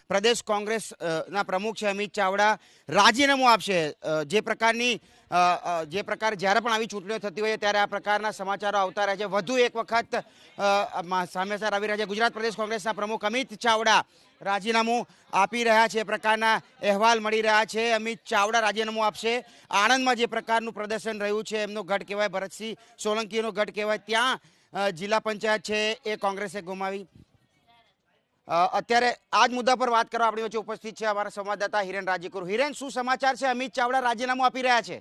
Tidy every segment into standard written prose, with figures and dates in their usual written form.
પ્રદેશ કોંગ્રેસના પ્રમુખ છે અમિત ચાવડા રાજીનામું આપશે. જે પ્રકાર જ્યારે પણ આવી ચૂંટણીઓ થતી હોય ત્યારે આ પ્રકારના સમાચારો આવતા રહે છે. વધુ એક વખત સમાચાર આવી રહ્યા છે. ગુજરાત પ્રદેશ કોંગ્રેસના પ્રમુખ અમિત ચાવડા રાજીનામું આપી રહ્યા છે. એ પ્રકારના અહેવાલ મળી રહ્યા છે. અમિત ચાવડા રાજીનામું આપશે. આણંદમાં જે પ્રકારનું પ્રદર્શન રહ્યું છે, એમનો ગઢ કહેવાય, ભરતસિંહ સોલંકીનો ગઢ કહેવાય, ત્યાં જિલ્લા પંચાયત છે એ કોંગ્રેસે ગુમાવી. અત્યારે આ જ મુદ્દા પર વાત કરવા આપણી વચ્ચે ઉપસ્થિત છે અમારા સંવાદદાતા હિરેન રાજીકુર. હિરેન, શું સમાચાર છે? અમિત ચાવડા રાજીનામું આપી રહ્યા છે.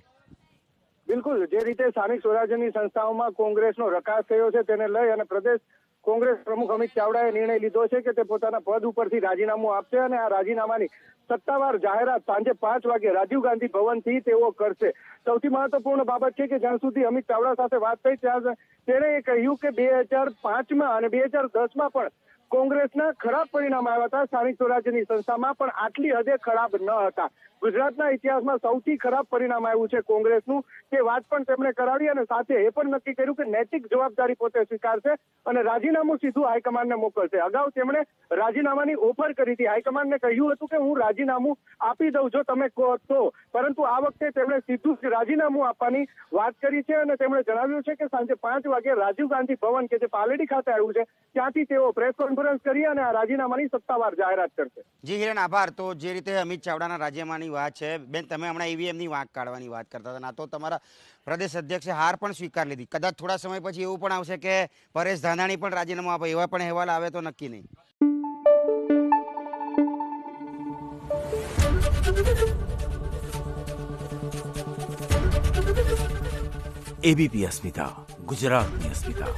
બિલકુલ, જે રીતે સ્થાનિક સ્વરાજ્યની સંસ્થાઓમાં કોંગ્રેસનો રકાસ થયો છે તેને લઈ અને પ્રદેશ કોંગ્રેસ પ્રમુખ અમિત ચાવડાએ નિર્ણય લીધો છે કે તે પોતાના પદ ઉપરથી રાજીનામું આપશે અને આ રાજીનામાની સત્તાવાર જાહેરાત સાંજે 5 વાગે રાજીવ ગાંધી ભવનથી તેઓ કરશે. સૌથી મહત્વપૂર્ણ બાબત છે કે જ્યાં સુધી અમિત ચાવડા સાથે વાત થઈ ત્યાં તેણે કહ્યું કે 2005માં અને 2010માં પણ કોંગ્રેસના ખરાબ પરિણામ આવ્યા હતા સ્થાનિક સ્વરાજ્યની સંસ્થામાં, પણ આટલી હદે ખરાબ ન હતા. ગુજરાતના ઇતિહાસમાં સૌથી ખરાબ પરિણામ આવ્યું છે કોંગ્રેસનું, તે વાત પણ તેમણે કરાવી અને સાથે એ પણ નક્કી કર્યું કે નૈતિક જવાબદારી પોતે સ્વીકારશે અને રાજીનામું સીધું હાઈકમાન્ડને મોકલશે. અગાઉ તેમણે રાજીનામાની ઓફર કરી હતી, હાઈકમાન્ડને કહ્યું હતું કે હું રાજીનામું આપી દઉં જો તમે કહો તો, પરંતુ આ વખતે તેમણે સીધું જ રાજીનામું આપવાની વાત કરી છે અને તેમણે જણાવ્યું છે કે સાંજે 5 વાગે રાજીવ ગાંધી ભવન કે જે પાલેડી ખાતે આવ્યું છે ત્યાંથી તેઓ પ્રેસ કોન્ફરન્સ કરી અને આ રાજીનામાની સત્તાવાર જાહેરાત કરશે. જી હિરેન, આભાર. તો જે રીતે અમિત ચાવડાના રાજીનામાની વાત છે, બેન તમે હમણાં ઈવીએમની વાંક કાઢવાની વાત કરતા હતા, ના તો તમારા પ્રદેશ અધ્યક્ષે હાર પણ સ્વીકાર લીધી. કદાચ થોડા સમય પછી એવું પણ આવશે કે પરેશ ધાનાણી પણ રાજીનામું આપે, એવા પણ અહેવાલ આવે તો નક્કી નહીં. એબીપી અસ્મિતા, ગુજરાતની અસ્મિતા.